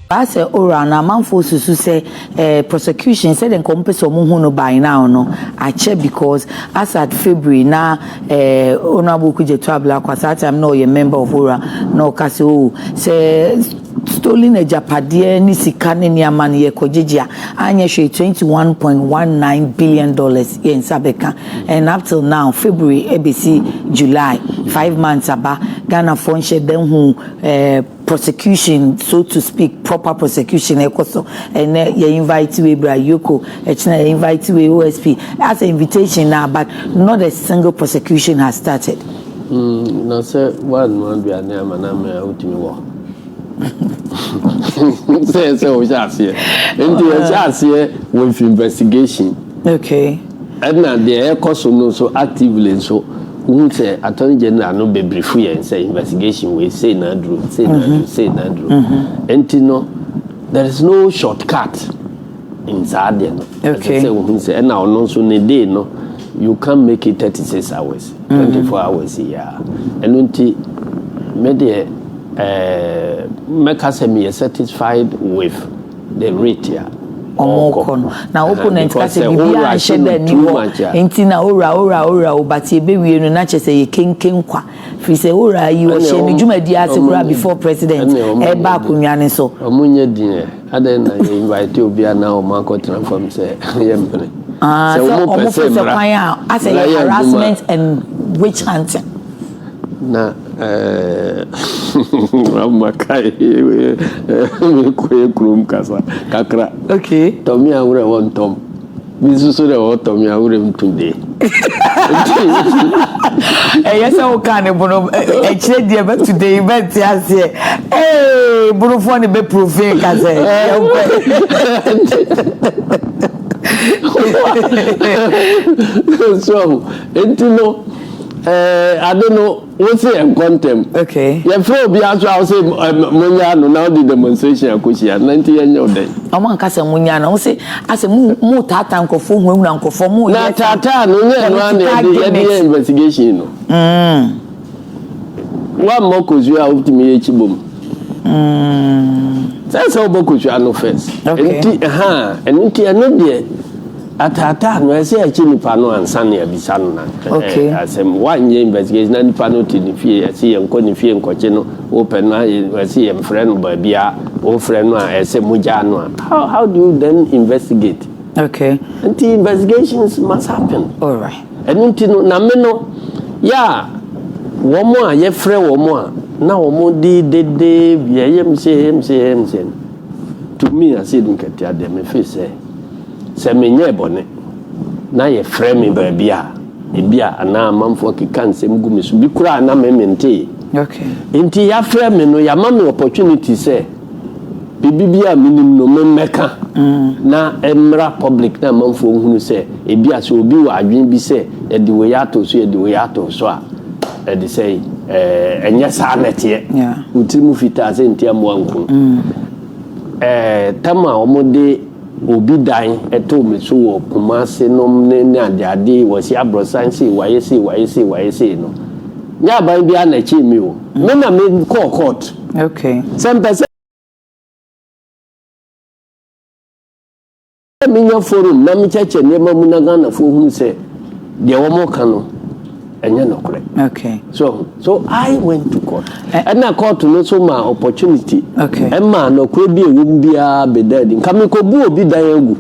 As a ora na manfo susu say prosecution said en kompeso mo hu no by now no ache because as at February na honorable Gertrude akwasa time no ye member of ora no kase o say stolen ejapade ni sika ne niama ne ye kogegea anya hwe $21.19 billion in Sabeka and up till now February ABC July 5 months aba Ghana fonche den hu prosecution, so to speak, proper prosecution, and you invite we Yoko, you invite we OSP as an invitation now, but not a single prosecution has started. No, sir, one be a name and I'm out in war. Say so, just here. Into a just here with investigation. Okay. And now the air cost so actively so. Who say Attorney General no be brief and say investigation we say Nadru, say Nadru. And you know, there is no shortcut in Zadian. Okay. Say and now no so ne day no, you can't make it 36 hours, 24 hours yeah. And until media make us be satisfied with the rate here. Now opponent kasi bibia ahye da ni wo enti na ora but e be wie no na che say kenken kwa fi say ora yi o hye ni dwumadi ase kura before president e ba akonwa ne so omunye din adan na invite obi ana o man ko transform say yempre so omo for so kwan as a harassment and witch hunting na Ramakai Kweku Kasa Kakra. Okay. Tommy Aure one Tom. This is what Tommy Aure today. Yes, I can't. Actually, dear, today, but yes, hey, Burufoni be profane, so, and you know. I don't know what's the contempt. Okay. Yeah, for be as I say, Munyano now the demonstration akushia 90 years old. Among Casa Munyano, say as a more tatan for phone when uncle for more. Na tata no the investigation. One more cause you are up to me chibum. That's how boku you are no first. Okay. And until another. Atata no say a chini pano and Sunny Abisano na. Okay. As 1 year investigation and pano to the fear, see and Conify and Cocheno, open I see a friend by Bia, or friend as a Mujano. How do you then investigate? Okay. And the investigations must happen. All right. And until Nameno, yeah, one more, ye friend one more. Now, one day, say, to me, I said, look at them, if you say. Se menye bone na ye frame me babia e bia ana amamfo keka nsem gu me so bi kura na memente. Okay. Enti ya frame no ya ma me opportunity say bibia minim no meka na emra public na amamfo hunu say e bia so obi wa adwen bi say e de we ato so a e de say enye sa nete yeah utimu fita say enti amwanku tama omode obi dan eto me so wo Kumase nom ne ade wasi abrosan si waye no nya ban bia na chi mi o me na me call court. Okay. Some person me nya forum na me cheche ne mamu na Ghana fo hu se de wo mo ka no enye no kore. Okay. So I went to court. And na court no so ma opportunity. Okay. E ma no kure bi ewu bia be dead. Nka me ko bu obi dan egu.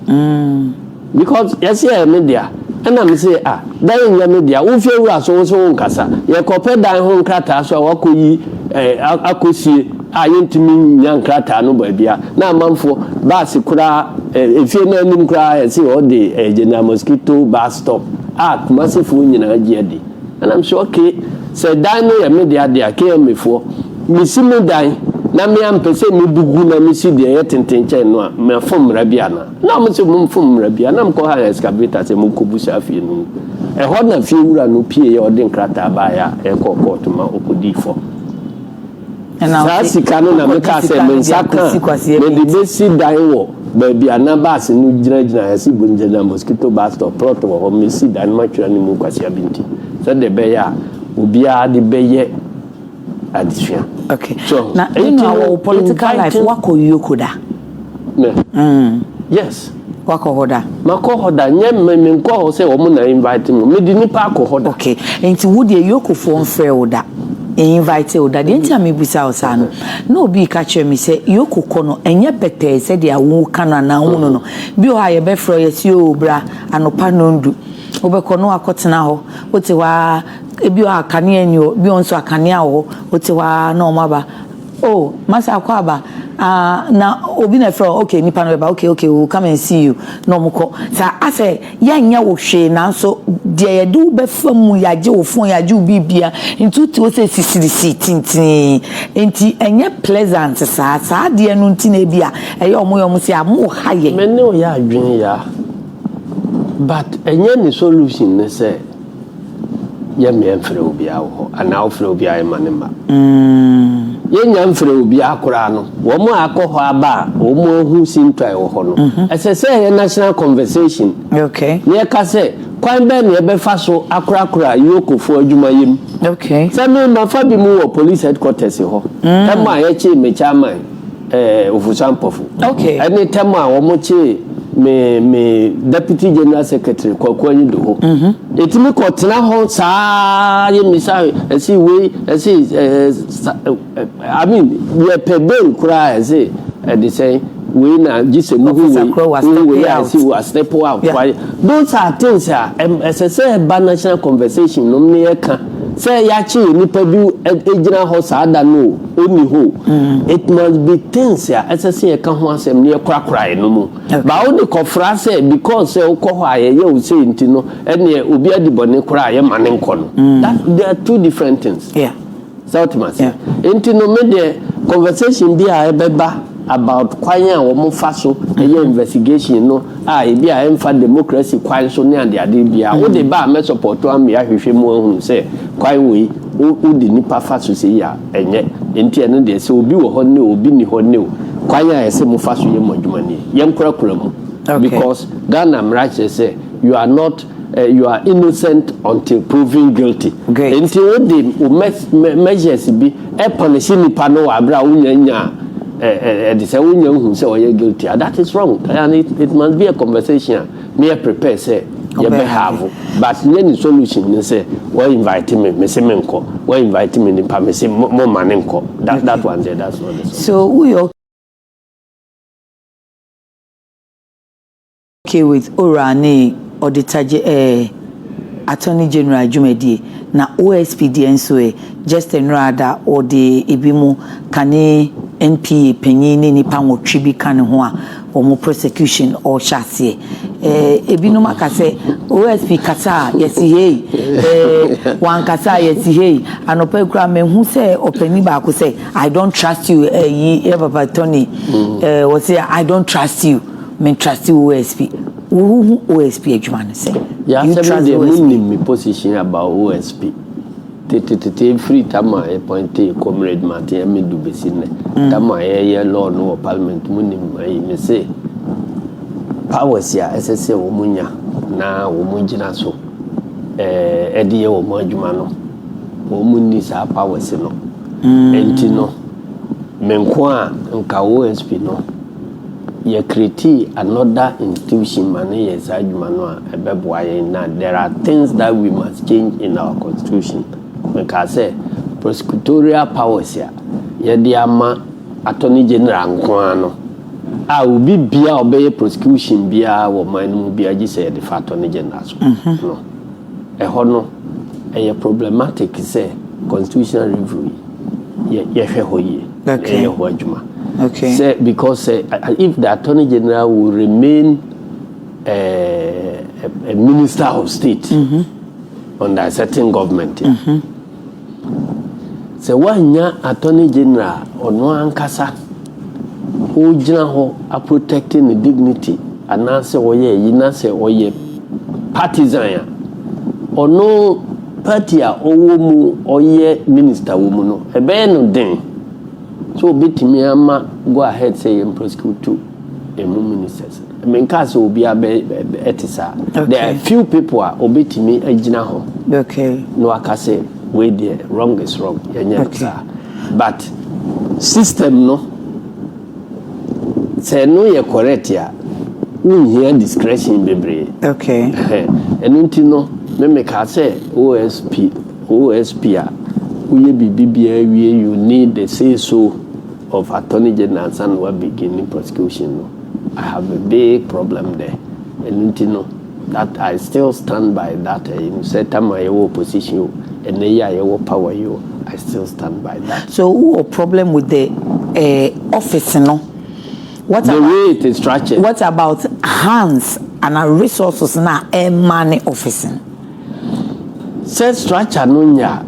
Because yes here media. And I'm say dan ya media. Wo fi ewu aso so nkasa. Ye kope dan ho nkrata so wakoyi akosie ayentimi nya nkrata no ba bia. Na amamfo bus kura efie na anim kura e say all the general mosquito bus stop. Kumase fu nyina agiade. And I'm sure okay say dan no ya media de akeme fo misimu dan na me am pese me bugu na me si de yetenten chen no me fom rabia na mo se mo fom rabia na mo ko ha excavator se mo ko busa afie no e ho na fie wura no pie ye odin krata ba ya e ko court ma okodi fo sa sika no na me ka se me nsaka me de be si dan wo ba bia na bus no gina ya si bonje na mosquito bus stop proto wo me si dan ma twira ni mu kwasi abinti so de be ya obia de be ye adisua. Okay. So now in our political life, wako yokoda. Yes. Wako hoda. Mako hoda nye me nko ho se omo na invite me. Me di nipa akọ hoda. Okay. Enti wo de yoko fo mfre oda. Invite oda. De enti amebusa osa no. No obi ka kire me se yoko kono enye pete se de awu kana na hu no. Bi o ha ye be fro ye si obra anopa nondu. Obekono akotena ho. Wote wa ebi o akane anyo, bi on so akane awo. Wote wa na omaba. Oh, masa akwaba. Na obi na fro okay nipa no ba okay we'll come and see you no mko sa ase ya nya wo hwe na so de ye do be famu ya je wo fon ya je bibia ntu ti wo se sisiri tintin enti enye pleasant sa de no nti na bia eye omo se amu haye me ne o ya adwen ya but enye ni solution ne se ye me enfre obi awo ana ofre obi ayi manema yenya mfre obi akora no wo mo akọhọ aba wo mo hu sintwai wo ho no esese ye national conversation okay ne ka se kwan be ne be fa so akora yokofo adwuma yim okay se me ma fa bi mu wo police headquarters ho tem a ye che me chairman Hopeson Adorye okay any tem a wo mo che me deputy general secretary Kwaku Annan etimi ko tena ho saa ye misai esi we esi I mean we pebel kura esi they say we na gise mu we step out those are things say national conversation no me ka say ya chi nipa bi ejina ho saa da no oni ho it must be things ya say ka ho asem ne kura no mu ba o de kofra say because say ukọ ho aye ye o say nti no ene obi adibone kura ye mane nko no that there are two different things Southmas nti no me de conversation bi a ebeba about kwanya wo mo fa so investigation no e bi a emfa democracy kwan so ne ade bia wo de ba me support am ya hwehwe mu ohun se kwan we wo de nipa fa so se ya enye enti ene de se obi wo ho ne obi ni ho ne kwanya ese mo fa so ye modwumani ye nkura mu because Ghana mrache say you are not you are innocent until proven guilty enti wo de measures bi e punish nipa no wa bra unyanya they say who say oh you're guilty that is wrong and it must be a conversation me prepare say you be have but any solution you say we invite me say me nko we invite me nipa me say mo man nko that one there that's not the so we okay with Orani auditor Attorney General Jumedi na OSP DNSO just another or the ibimu kane NPA penyini ni pango tribi kane ho a omo prosecution or chassis ebinu makase OSP kasa yesi hey wan kasa yesi hey anope kura me hu se openi ba ko say I don't trust you yi Papa Tony was say I don't trust you me trust you OSP who OSP adwuma say you trust the OSP position about OSP free tama appointee comrade Martin Amidu Besine tama ye law no parliament munim me say powers ya SSA wo munya na wo mugina so ediye wo adwuma no wo munni sa powers no enti no menko a nka OSP no ye create another institution man yes adwuma no ebeboa ye na there are things that we must change in our constitution because say prosecutorial powers ya ye de ama attorney general nko no a obi bia obeye prosecution bia wo man mu bia gi say the attorney general so no ho no e problematic say constitutional review ye hwe ho ye ye ho adwuma say because if the attorney general will remain a minister of state under a certain government say wanya attorney general ono ankasa who gina ho a protecting the dignity and say oye yina say oye partisan ya ono party a owo mu oye minister wo mu no ebe no den so bitimi ama go ahead say and prosecute two ministers I mean case obi etisa there are few people are obetimi agina ho okay no aka say we there wrong is wrong yenya but system no say no you correct ya we hear discretion bebre. Okay. And until no me make say OSP a we be you need the say so of Attorney General and we're beginning prosecution. No. I have a big problem there. And you know that I still stand by that. In certain my opposition and your power I still stand by that. So what problem with the office no? What the about, way it is structured? What about hands and resources now money officing? Say structure no nya.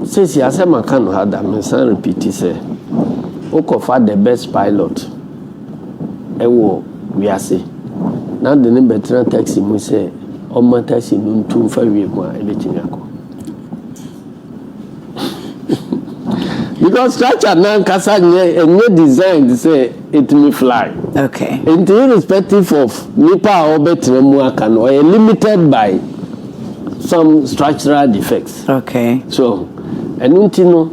Since you say man can have that, I repeat it say Okofa the best pilot. Ewo we are say. Now the name better taxi we say Oma taxi no too far we go everything yako. Because structure now kasa nye design to say it may fly. Okay. And irrespective of nipa or better can or limited by some structural defects. Okay. So and untino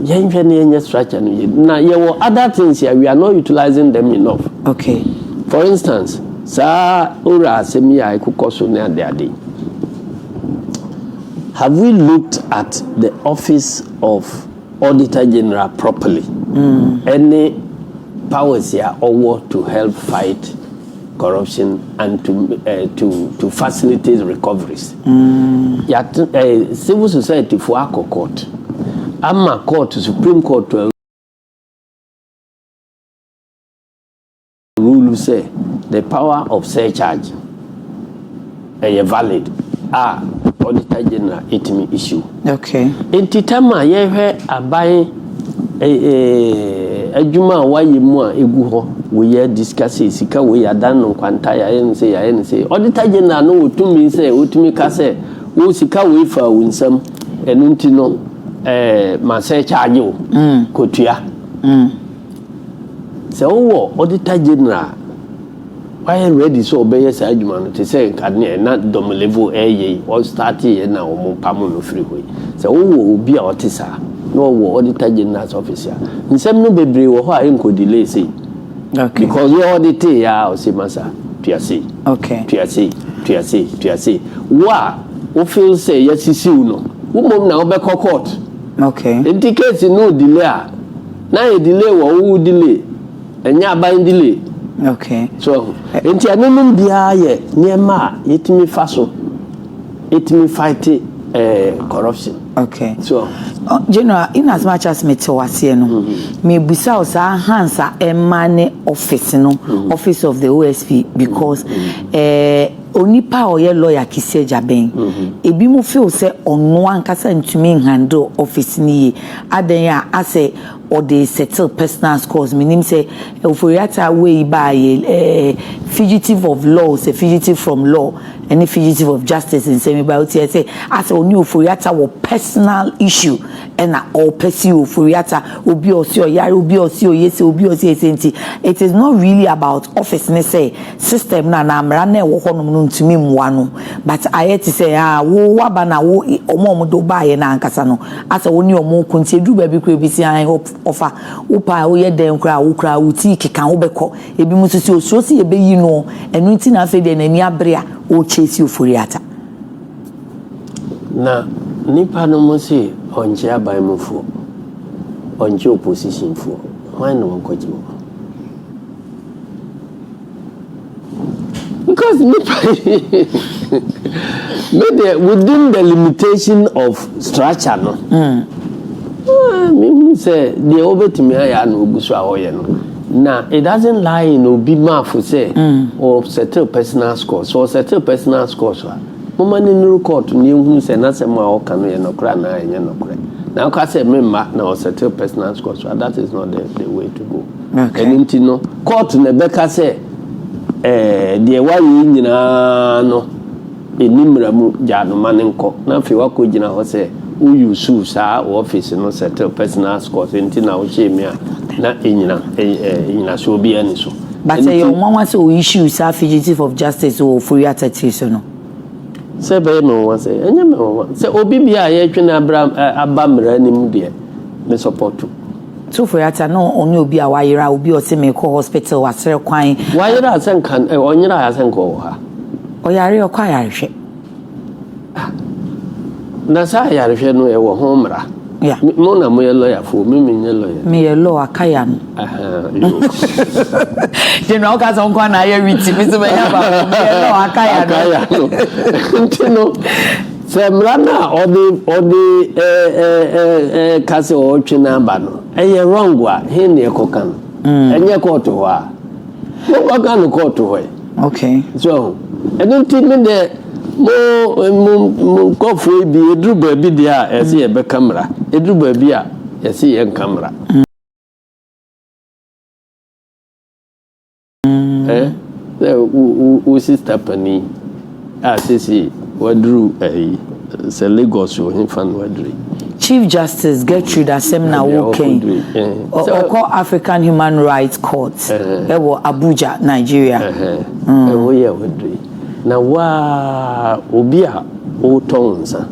yen structure now there other things here we are not utilizing them enough. Okay. For instance, sa ora asemi ai kukoso na ade. Have we looked at the office of Auditor General properly? Any powers here or to help fight corruption and to facilitate recoveries? Civil society for our court. Ama court, Supreme Court rule say the power of surcharge is valid. Auditor General itimi issue. Okay. Intitama yehe abai adwuma wayi mu a egu ho we ye discuss sika we ya dan no kwanta ya yen say Auditor General no wotumi say wotumi ka say wo sika we fa wunsam enu nti no ma say charge o kotua say wo Auditor General why ready so obey say adwuma no te say nkane na dom level or start here na o mo pam no free way say wo obi a otisa no wo Auditor General's office ya nsem no bebre wo ho a enko delay say. Okay. Because you audit ya o say masa tuase. Okay. Tuase wa o feel say yes sisiu no wo mom na obekọ court. Okay. In the case no delay na e delay wo delay enya aban delay. Okay. So, enti anonum bia ye niema yetimi faso yetimi fight corruption. Okay. So, General, in as much as me tewase no, me busa osa hansa emane office no, office of the OSP because onipa oye lawyer kise jaben. Ebi mo feel say ono ankasa ntumi handle office ni ye. Aden ya ase or they settle personal scores. Meaning say Ofori Atta way by fugitive of law, say fugitive from law, any fugitive of justice in same about here say as only Ofori Atta wo personal issue and all pursue Ofori Atta obi osi oyare obi osi oyese obi osi esenti. It is not really about office ne say system na amra na wo honom no ntumi mwa but I to say wo waba na wo omo do ba ye na ankasa no as oni omo kunti edu ba bi kura bi si an offer upa wo ye den kura wo kura wo ti keka wo beko ebi mu sisi osuo si ebe yi no enu nti na afa de na ni abrea o chesi Ofori Atta na nipa no mo se onje aban mufo onje opposition fo why no nkoji mo because maybe within the limitation of structure no me say the obetimi aya no ogusu ahoye no na it doesn't lie in obi mafu say or settle personal scores so settle personal scores mama ni no court ni ehunu say na say ma o kanu ye no kra na ye no kra na ka say me ma na o settle personal scores so that is not the way to go. Okay. And no court na beka say the way nyina no enimra mu jano manenko na fi wako gina ho say uyu su sa office no settle personal scores enti na wo chemia na enyina so obi ani so but your mama say issue sa fugitive of justice or Ofori Atta so no say be me wan say enya me wan say obi bia ye twena abamra nim de me support to so for Atta no only obi a wayira obi o se me call hospital wasere kwan wayira asen kan onyira asen ko ha oyare o kwa yarehwe na sa yarehwe no e wo ho mra yeah mo na mo ye lawyer fo me nye lawyer me ye law akaya no general ka so kwa na ye witi me so be ya ba me ye law akaya no ntino semrana odi kase o twena ba no eye wrong wa he ne ekokan enye court ho a mo ka no court ho okay so I don't think me de mo kofu bi edru ba bi dia ese ye be camera edru ba bi a ese ye camera u sister pani sisi wadru se Lagos o hin fan wadru Chief Justice Gertrude Asemna Woken Oko African Human Rights Court ewo Abuja Nigeria wo ye wadru na wa obi a o tonsa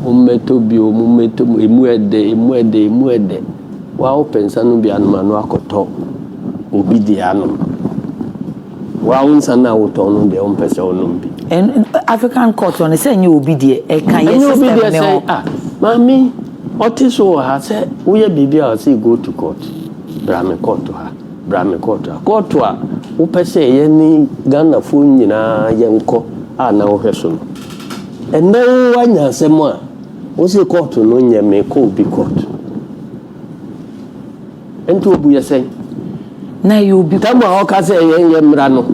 ummeto bi o mummeto emuede wa o pensa no bi anuma no akoto obi di anu wa unsa na o ton no de o pese onum bi and African court on say nyi obi di e kan yes system ne ho mami otiso ha say wo ye bibi a say go to court brame court court a wo pese ye ni Ghana fo nyina ye nko a na wo hweso no enne wa nya asem a wo say court no nya me ko bi court ento obu ye say na you obi tamo a o ka say ye mra no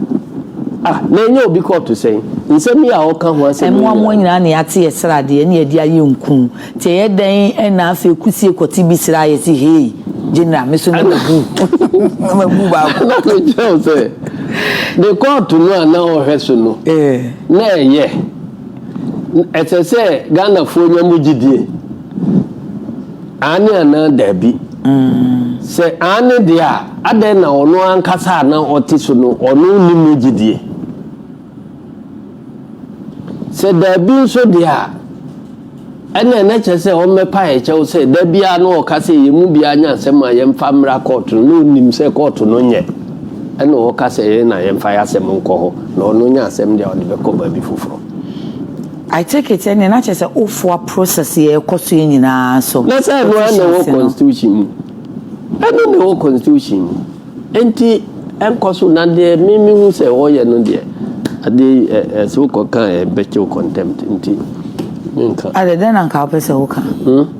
na nya obi court say nsem ya o ka ho asem mo nyina na yate yesra de ne yedi aye nku te ye den na afa kusie koti bi sra ye si hey general me so na bu ba ko na ko say the court no na o hweso no na ye etese Ghana fo nya mugidie ani ana dabi se ani dia ade na ono ankasa na otiso no ono ni mugidie se dabi so dia ene na chese o mepa e che se dabi anu o kase yemu bia nya asem a yemfa mra court no nim se court no nye ene o kase na yemfa ya asem nko ho na ono nya asem dia o de be ko ba bi fufuro I take it and na chese ofo process ye koso nyina so na say no na wo constitution ene no constitution enti enkoso na de mimi hu se wo ye no de ade so ko kan becho contempt enti nka ade den anka pese wo kan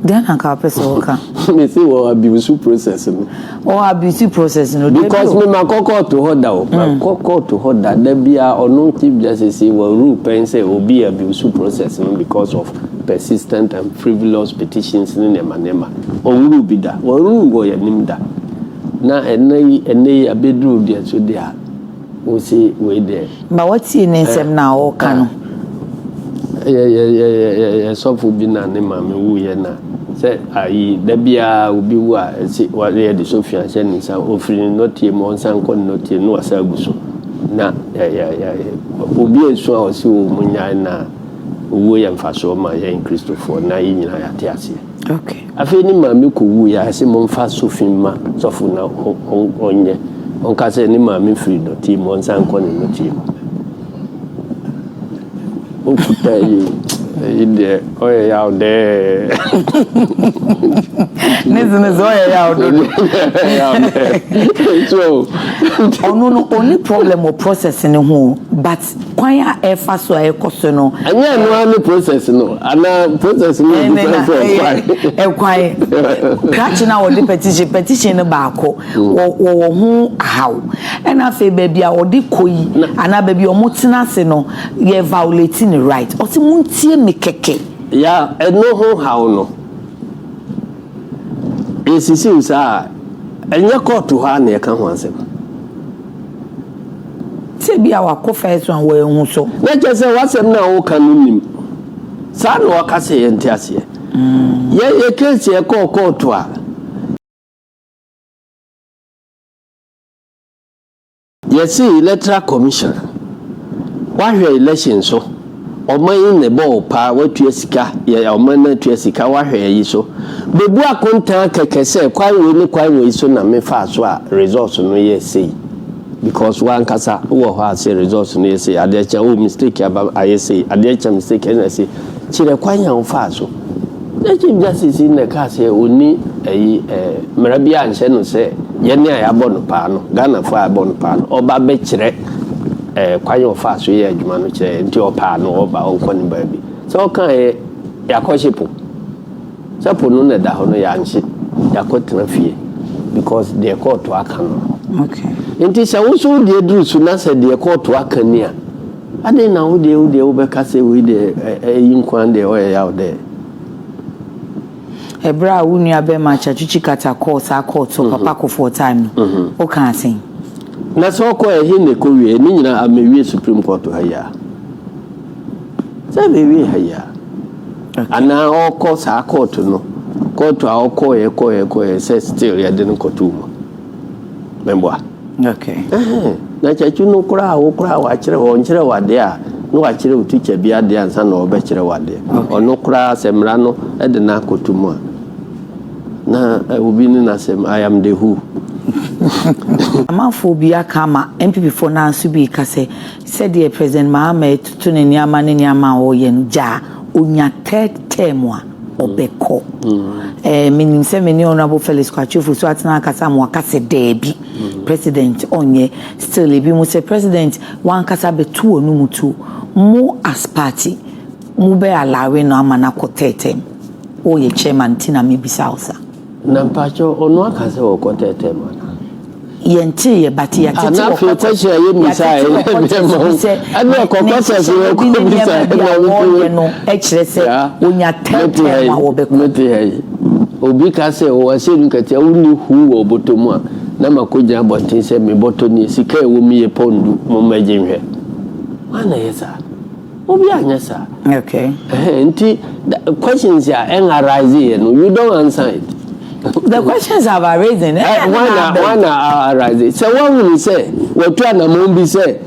den anka pese wo kan me say wo abuse process no o abuse process no because me makoko to hoda o makoko to hoda da bia ono chief justice wo rule pen say obi abuse process no because of persistent and frivolous petitions in emanema o rule bi da wo rule go ya nim da na ene abedru dia so dia o say we there but what you nsem na o kan so fu bi na ne ma me wu ye na se ayi da bia obi wu a se wa ye de Sofia se ni sa ofiri notie mo nsan ko notie no asa guso na obi enso a o se o munya na owo ye mfaso ma ye Christopher na yi nyina ya te ase okay afi ni ma me ko wu ya se mo mfa Sofia ma so fu na onye on ka se ni ma me free notie mo nsan ko ni notie o puta ide oye ya de Nizine zoya ya ododo so no only problem or process in ho but kwanya e fa so e koso no anya no any process no ana process no e kwai catch na wo petition ba ko wo ho how and afa baby a wo de koyi ana baby o motena se no ye violating right o ti muntie me keke ya eno ho how no esisi usa enye court ha na e ka ho asem se bia wa ko first one we hu so na je se wasem na wo kan nim sa na wo ka se ye ntiase ye case ye court a yes Electoral Commission wahwe election so oman ne ball pa watu sika ya oman na tu sika wa hwe yi so bebu akonta kekese kwan we so na me fa so a results no ye sei because one kasa wo ha say results no ye sei adecha o mistake aba aye sei adecha mistake na sei chire kwan ya fa so the chief justice in the case oni merabia anse no say ye ne ayabo no pa no Ghana fo ayabo no pa no oba be chire kwan ya fa so ye adwuma no chire nti opa no oba onkoni ba bi so kan yakoshipo sapo no na da ho no ya anse yakotena fie because the court to akan okay nti se wo so de duru su na se the court to akan ni a ade na wo de wo be ka se we de yinkwan de o ya de Ebra unua be ma chachuchi kata course a court so papa ko for time no o kan sen na so ko ne ko wie ni nyina amewie Supreme Court ha ya se be wie ha ya ana o ko sa court no court a o ko ye se still ya de no kotu mo membo okay na chachu no kura wa kire wo nkire wade a no wa kire utuche bia de ansa na oba kire wade ono kura semra no e de na kotu mo na obi ni na sem I am the who Amaphobia kama MPP for na so bi ka say said the President Mahamadu to ne niama o ye no ja onya third term a obeko menim se meni honorable Felix Kwachu so atena kasa mo akase debi president onye still ebi mo say president wan kasa betu onu mutu mo as party mo be alawe no amana ko tetem o ye chairman tina me bisausa na mpacho onu akase wo ko tetem yenti ye bati ya tete na fe kwachi aye misai ade ko process we ko misai no exere se onya tete ma wo be ko obi ka se o ase nkati uni hu obotomu a na makoja bontin se me botoni sika e wo mi ye pondu mo majinhwe wana yesa obi anya sa okay nti questions ya arise no you don't answer it. The questions are arisen. One are arising. So what will you say? What you are na say?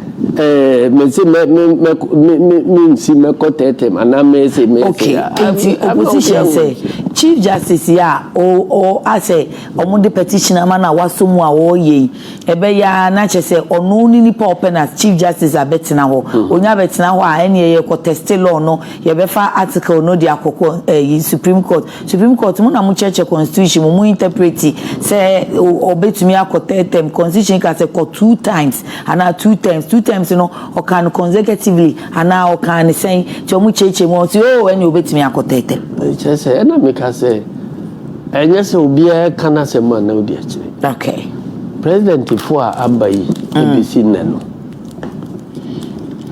Me see me see me kotetem and I may say me. Okay. Opposition say Chief Justice ya o I say omude petitioner man awasomu a wo ye ebe ya na che say onu ni nipa open as Chief Justice abetina ho onya betina ho a ene ye contest law no ye be fa article no di akoko Supreme Court mu na mu cheche constitution mu interpret say obetumi akotetem constitution ka say 2 times and 2 times no o can consecutively and now o can say che mu cheche mu say oh ene obetumi akotetem che say na me ka say enye se obi e kana se man na odi akire okay president for abai ABC nano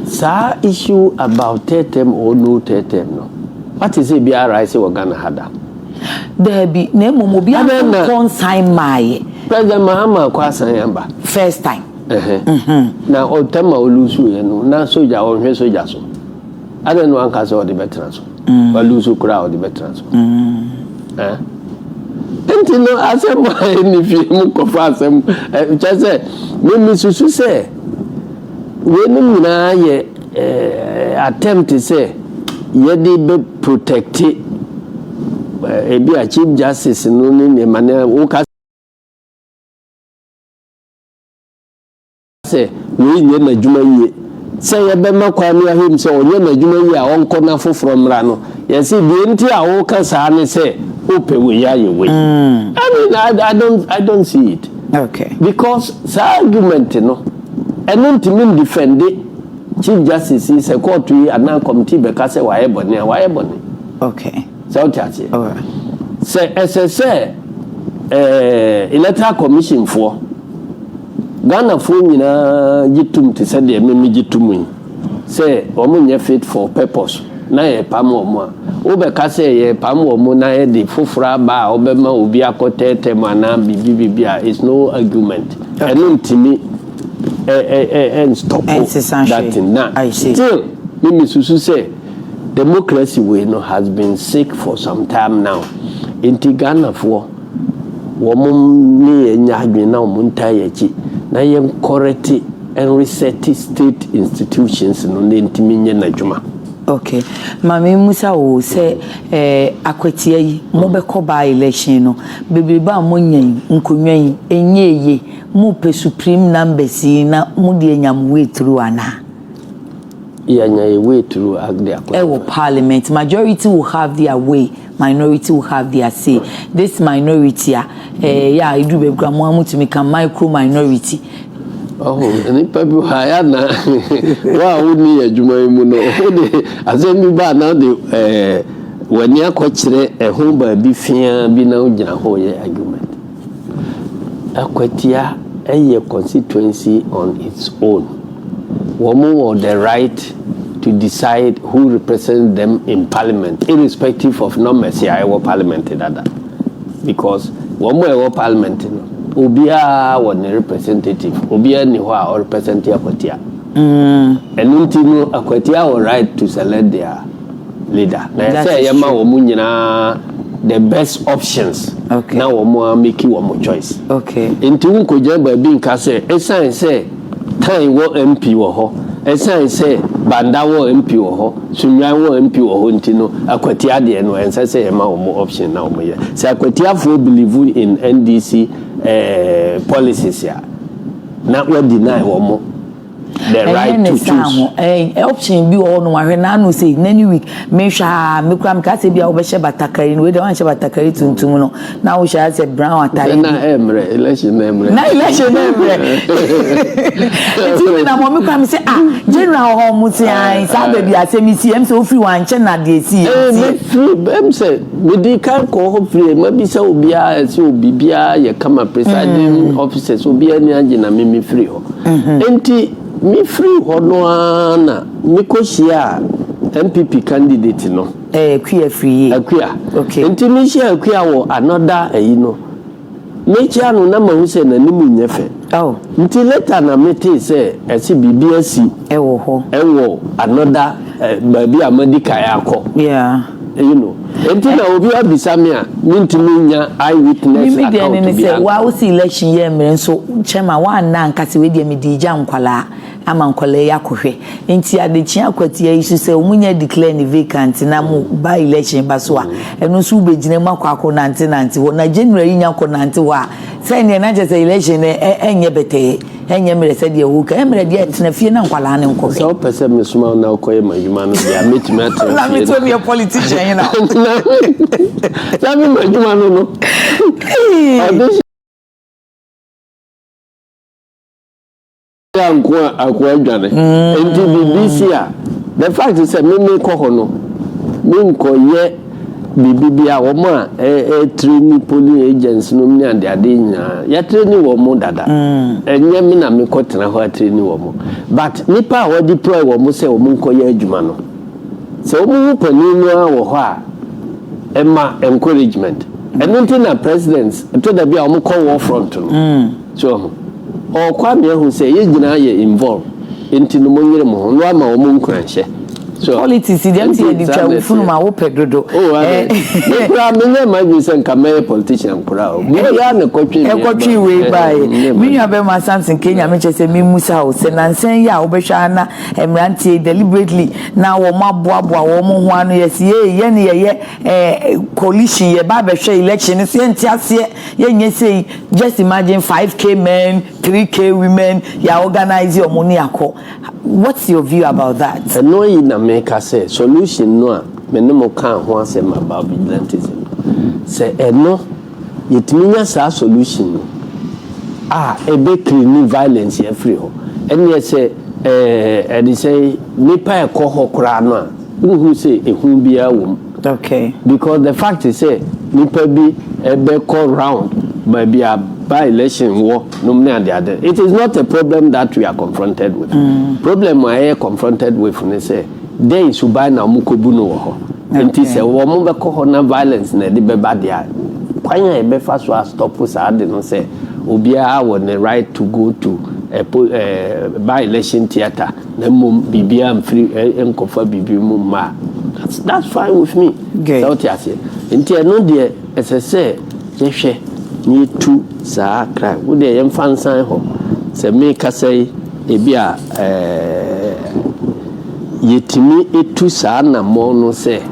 sa issue about tetem or no tetem no what is it be arise we Ghana hada there be na mo bi a consign my president Mahamadu kwasan yamba first time na o tema olusu ye no na soja o hwe soja so ade no anka so de betra so olusu kura o de betra so enti no asem ni fi mu ko fa asem che me susu se we no na ye attempt say ye dey be protect ebi a Chief Justice no ni mane wo ka se we nye na djuma yie se ye be makwa no ahim se onye na djuma yie a onko na foforo mra no ye se bi enti a wo ka sa ne se ope we ya ye we I mean I don't see it okay because sa argument no eno ntimi defend Chief Justice is a court we anan committee be ka se wa ye bone okay so tiache alright say Electoral Commission for Ghana for nyina gitum te said de me gitum say omunye fit for purpose na ye pam omo wo be ka say ye pam omo na ye de fofora ba obema obi akotete mana bibibia is no argument eno ntimi and stop that thing now still me susu say democracy we no has been sick for some time now in Ghana for woman ni enya adwen na omunta yachi na yem correct and reset state institutions no ntimi nye na dwuma Okay. Mami Musa wo say akwatia yi mo be ko ba election no bebre ba mo nyan nkonwa yi enyeye mo pe supreme numbers na mo de nyam way through ana. Yeah, way through the parliament. Majority will have their way, minority will have their say. This minority, yeah, I do be grandma to make a micro minority. Oh, any people higher now. Wow, would me a Jumaimuno. As any bad now, the when you are a home by Biffia, be now Janahoye argument. Akwatia, a constituency on its own. Women have the right to decide who represents them in parliament, irrespective of numbers. I will parliament because women have parliament. Obia was a representative. Obia ni wa or represent Akwatia. And until Akwatia have right to select their leader. Now say yama women the best options. Okay. Now women make one choice. Okay. Until Kojaba being kase, esa say. Time wo MP wo ho esan say banda wo MP wo ho sunwan wo MP wo ho ntino Akwatia de no ensa say ema wo option na wo ye say Akwatia for believe in NDC policies ya na we deny wo mo the right to choose option bi wo no ahwe na no say nani week me hwa me kura me ka say bia wo be she batakari no we dey wan she batakari tuntum no na wo sha say brown atari na emre election emre It's na mo me kura me say general ho muti ai sa baby asemi si em say ofri wan che na de si me free em say me di kan ko ho free ma bi say obia say obibia ye kama presiding officers obia ni anje na me free ho enti me free honoana me koshia MPP candidate no Akua free Akua okay enti me share Akua wo another no me chia no na ma hu se na nimu nyefe oh enti later na me te say esi BBSC wo ho another baby amedika yakọ yeah you know enti na obi abisa me a mintimi nya eyewitness account me say wa wo see election year me so chema wa na nkase we de me di ja nkwala ama nkwala yakohwe enti adechia Akwatia isu say omunya declare ni vacant na mu by election baso a eno so begina makwa nanti wo na January nya ko nanti wa say ne na just election enye bete enye mere say de wo ka emere de tena fie na nkwala ne nkohwe so person me suma na koye majuma no dia metima atre na me to be a politician you know Sammy majuma no Kwaku Adwane enti BBC a the fact is say me ko ho no me nkoye bibibia wo ma training police agents no me ande ade nya ya training wo mo dada enye me na me ko tena ho training wo mo but nipa wo deploy wo mo say wo nkoye adwuma no se wo mu paninu a wo ho a ema encouragement enti na presidents to da bia wo ko war front no so or Kwame who say ye gina ye involved into no monyere mo no ama wo mu nkranhye so politics dem tie di twa funu ma wo pedodo kura me ma bi sen kamere politician kura o mo ya na kotwi we bai me nua be ma Samson Kenya me chese me musa o se nansen ya wo be hwa na emrantie deliberately na wo maboaboa wo mo ho anu yes ye ne ye coalition ye ba be hwe election se ntiase ye nye say just imagine 5k men 3k women ya organize your money akọ. What's your view about that? No na make say solution no a me ne mo kan ho asem about vigilantism say no yetiminya sa solution no ebe clean violence e free ho ene say e say nipa e ko ho kra no a who say ehun bia wom okay because the fact is say nipa bi ebe call round by election war no me and the other. It is not a problem that we are confronted with. Problem we are confronted with ne say there is uba na mukobu no ho enti say wo mo be ko na violence na de be ba dia kwanya e be fa so stop sa de no say obia won the right to go to by election theater na mum bibia am free enkofa bibi mum ma that's fine with me so tiase enti e no de say yehwe ni tu sa kra wo de yem fansan ho se me kasai e bia yetimi etu saa na mo no se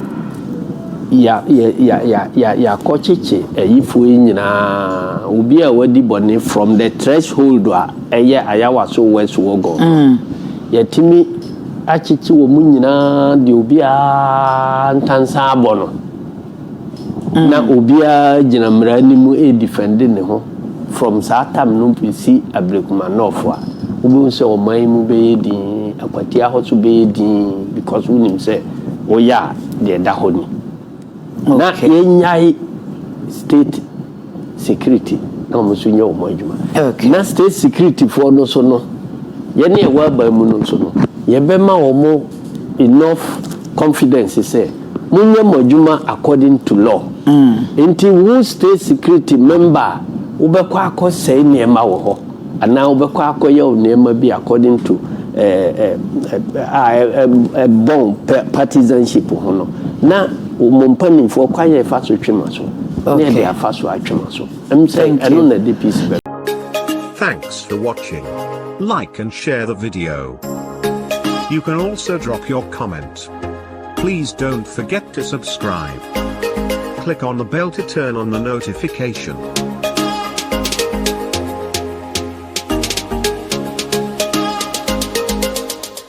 ya kochiche eyifu nyina obi a wadi bone from the threshold a eye ayawa so west wogo yetimi achichi wo mu nyina de obi a ntansa abono na obi a gina mrani mu e defend ne ho from satam no pisi abrekuma nofo a obi se o man mu be yedin akwati ahoso be yedin because unim se oya de da honi na yenyai state security na mo so nya o adwuma na state security for no so no ye ne wa ba mu no so no ye be ma o mo enough confidence say munya mo adwuma according to law enti who state security member ubekwa akosei niema wo ho ana ubekwa akoye o niema bi according to bon partisanship ho no na umompani fo kwaye fa so twema so na dey afa so atwema so I'm saying I don't know the piece. Thanks for watching. Like and share the video. You can also drop your comment. Please don't forget to subscribe. Click on the bell to turn on the notification.